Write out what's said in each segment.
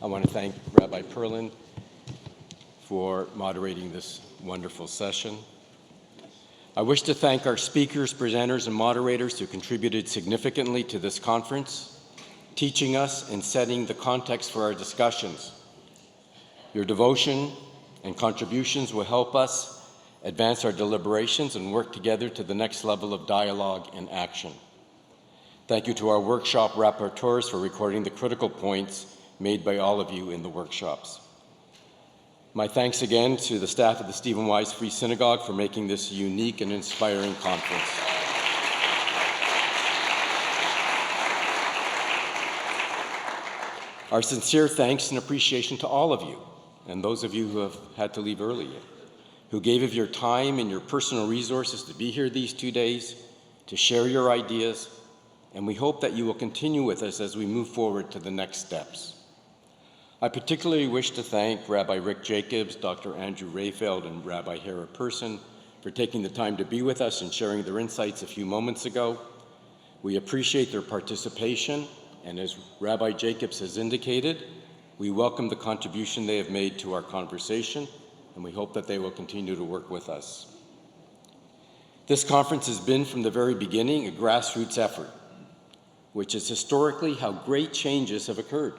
I want to thank Rabbi Perlin for moderating this wonderful session. I wish to thank our speakers, presenters, and moderators who contributed significantly to this conference, teaching us and setting the context for our discussions. Your devotion and contributions will help us advance our deliberations and work together to the next level of dialogue and action. Thank you to our workshop rapporteurs for recording the critical points made by all of you in the workshops. My thanks again to the staff of the Stephen Wise Free Synagogue for making this a unique and inspiring conference. Our sincere thanks and appreciation to all of you, and those of you who have had to leave early, who gave of your time and your personal resources to be here these 2 days, to share your ideas, and we hope that you will continue with us as we move forward to the next steps. I particularly wish to thank Rabbi Rick Jacobs, Dr. Andrew Rayfeld, and Rabbi Hera Person for taking the time to be with us and sharing their insights a few moments ago. We appreciate their participation, and as Rabbi Jacobs has indicated, we welcome the contribution they have made to our conversation, and we hope that they will continue to work with us. This conference has been from the very beginning a grassroots effort, which is historically how great changes have occurred.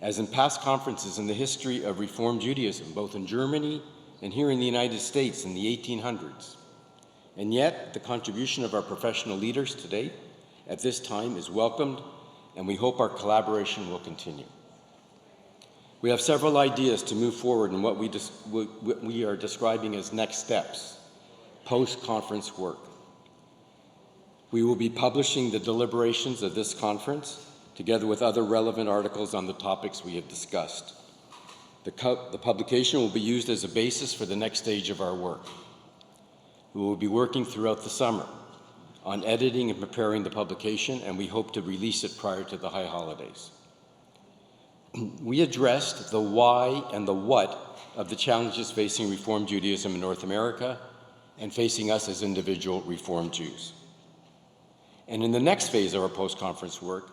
As in past conferences in the history of Reform Judaism, both in Germany and here in the United States in the 1800s. And yet, the contribution of our professional leaders today at this time is welcomed, and we hope our collaboration will continue. We have several ideas to move forward in what we are describing as next steps, post-conference work. We will be publishing the deliberations of this conference together with other relevant articles on the topics we have discussed. The publication will be used as a basis for the next stage of our work. We will be working throughout the summer on editing and preparing the publication, and we hope to release it prior to the high holidays. We addressed the why and the what of the challenges facing Reform Judaism in North America and facing us as individual Reform Jews. And in the next phase of our post-conference work,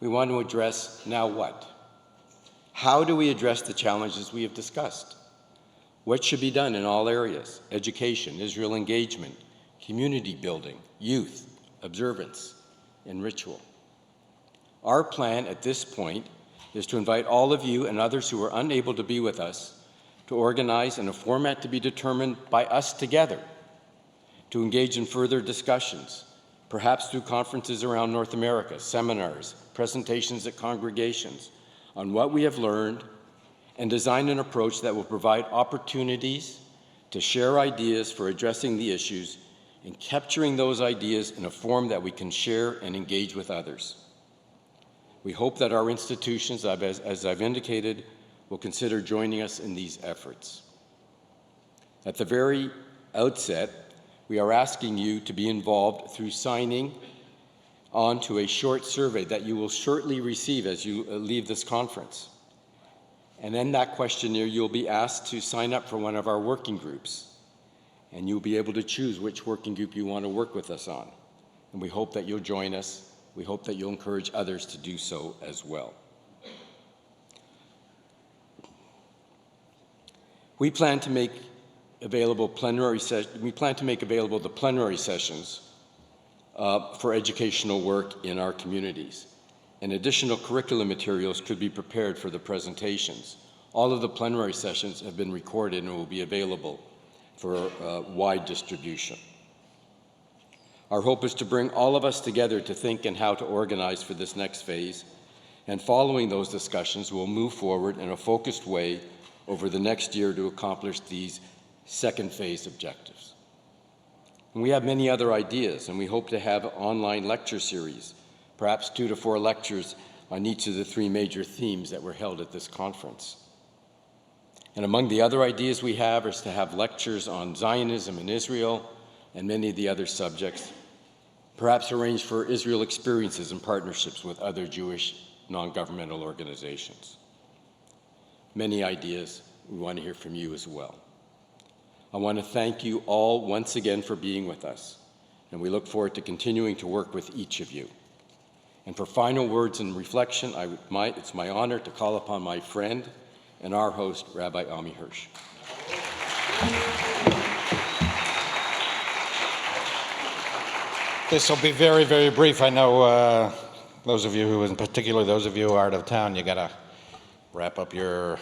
we want to address now what? How do we address the challenges we have discussed? What should be done in all areas? Education, Israel engagement, community building, youth, observance, and ritual. Our plan at this point is to invite all of you and others who are unable to be with us to organize in a format to be determined by us together, to engage in further discussions, perhaps through conferences around North America, seminars, presentations at congregations, on what we have learned, and design an approach that will provide opportunities to share ideas for addressing the issues and capturing those ideas in a form that we can share and engage with others. We hope that our institutions, as I've indicated, will consider joining us in these efforts. At the very outset, we are asking you to be involved through signing on to a short survey that you will shortly receive as you leave this conference. And in that questionnaire, you'll be asked to sign up for one of our working groups, and you'll be able to choose which working group you want to work with us on. And we hope that you'll join us. We hope that you'll encourage others to do so as well. We plan to make available the plenary sessions for educational work in our communities. And additional curriculum materials could be prepared for the presentations. All of the plenary sessions have been recorded and will be available for wide distribution. Our hope is to bring all of us together to think and how to organize for this next phase, and following those discussions, we'll move forward in a focused way over the next year to accomplish these second phase objectives. And we have many other ideas, and we hope to have an online lecture series, perhaps 2 to 4 lectures on each of the 3 major themes that were held at this conference. And among the other ideas we have is to have lectures on Zionism in Israel and many of the other subjects, perhaps arrange for Israel experiences and partnerships with other Jewish non-governmental organizations. Many ideas. We want to hear from you as well. I want to thank you all once again for being with us, and we look forward to continuing to work with each of you. And for final words and reflection, it's my honor to call upon my friend and our host, Rabbi Ammiel Hirsch. This will be very, very brief. I know those of you who, in particular, those of you who are out of town, you got to wrap up your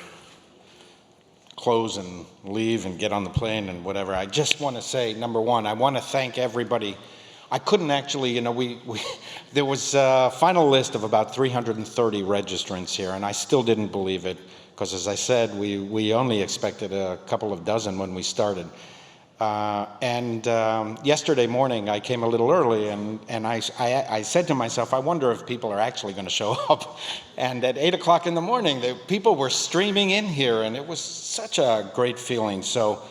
clothes and leave and get on the plane and whatever. I just want to say, number one, I want to thank everybody. I couldn't actually, there was a final list of about 330 registrants here, and I still didn't believe it, because as I said, we only expected a couple of dozen when we started. Yesterday morning, I came a little early, and I said to myself, I wonder if people are actually going to show up. And at 8 o'clock in the morning, the people were streaming in here, and it was such a great feeling. So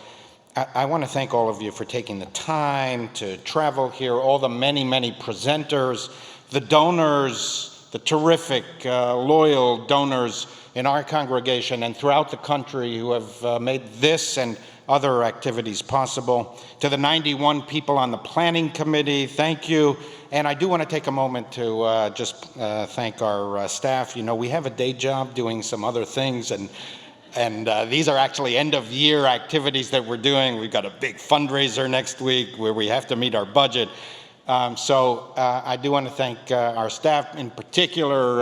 I want to thank all of you for taking the time to travel here, all the many, many presenters, the donors, the terrific, loyal donors in our congregation and throughout the country who have made this and other activities possible. To the 91 people on the planning committee, thank you. And I do want to take a moment to just thank our staff. We have a day job doing some other things, and these are actually end-of-year activities that we're doing. We've got a big fundraiser next week where we have to meet our budget. So I do want to thank our staff, in particular,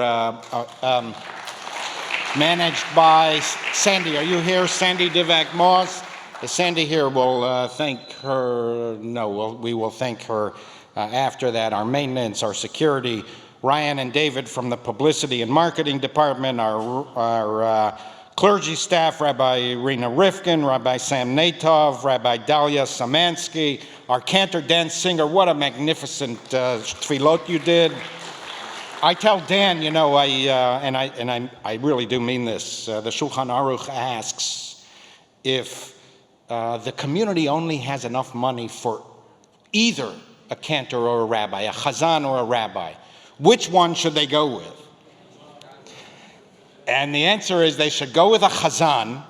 managed by Sandy. Are you here, Sandy Divak-Moss? Is Sandy here? We'll thank her. No, we will thank her after that. Our maintenance, our security, Ryan and David from the publicity and marketing department, our clergy staff, Rabbi Irina Rifkin, Rabbi Sam Natov, Rabbi Dalia Samansky, our cantor Dan Singer. What a magnificent tefillot you did. I tell Dan, I really do mean this. The Shulchan Aruch asks if the community only has enough money for either a cantor or a rabbi, a chazan or a rabbi, which one should they go with? And the answer is they should go with a chazan,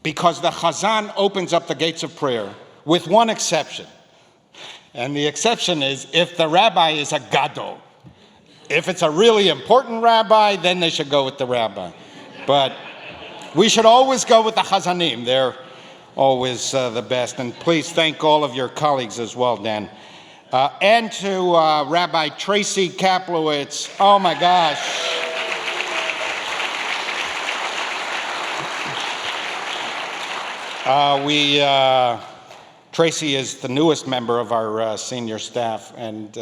because the chazan opens up the gates of prayer, with one exception. And the exception is if the rabbi is a gadol. If it's a really important rabbi, then they should go with the rabbi. But we should always go with the chazanim. They're always the best. And please thank all of your colleagues as well, Dan. And to Rabbi Tracy Kaplowitz. Oh my gosh. Tracy is the newest member of our senior staff, and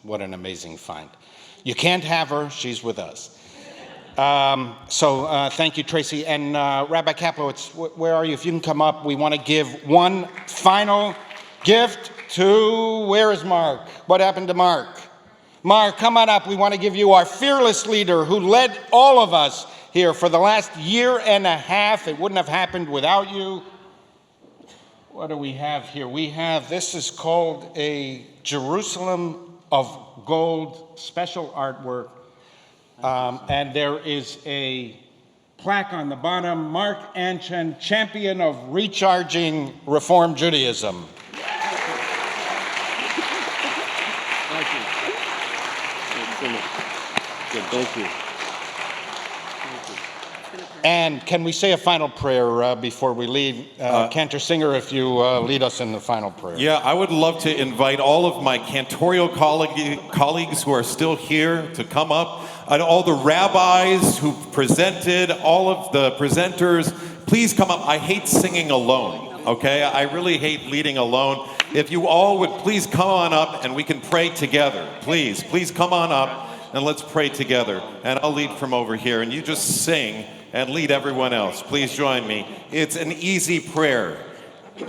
what an amazing find. You can't have her, she's with us. So thank you, Tracy. And Rabbi Kaplowitz, where are you? If you can come up, we want to give one final gift to, where is Mark? What happened to Mark? Mark, come on up. We want to give you our fearless leader who led all of us here for the last year and a half. It wouldn't have happened without you. What do we have here? This is called a Jerusalem of Gold special artwork. And there is a plaque on the bottom, Mark Anshan, champion of Re-CHARGING Reform Judaism. Thank you. Good, thank you. And can we say a final prayer before we leave? Cantor Singer, if you lead us in the final prayer. Yeah, I would love to invite all of my cantorial colleagues who are still here to come up, and all the rabbis who presented, all of the presenters, please come up. I hate singing alone, okay? I really hate leading alone. If you all would please come on up and we can pray together. Please come on up and let's pray together. And I'll lead from over here, and you just sing and lead everyone else. Please join me. It's an easy prayer.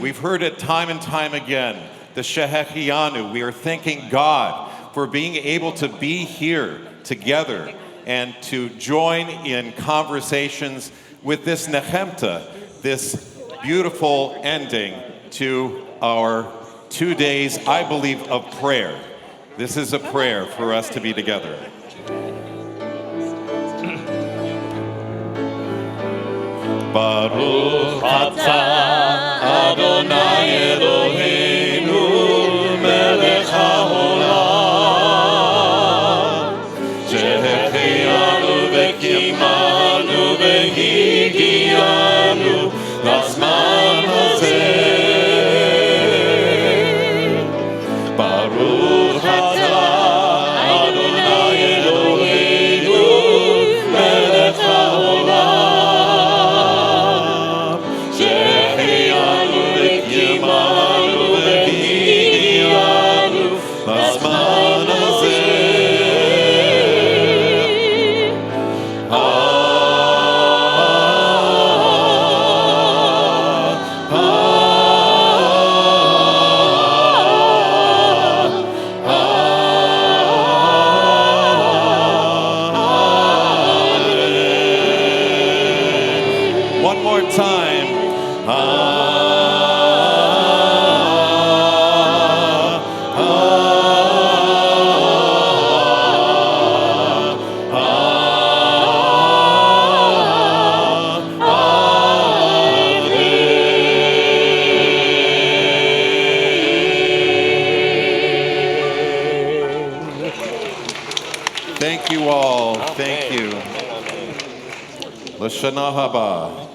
We've heard it time and time again. The Shehechianu. We are thanking God for being able to be here together and to join in conversations with this Nechemta, this beautiful ending to our 2 days, I believe, of prayer. This is a prayer for us to be together. Baruch atah Adonai Eloheinu melech haolam Thank you all. Okay. Thank you. Amen, amen. L'shana haba.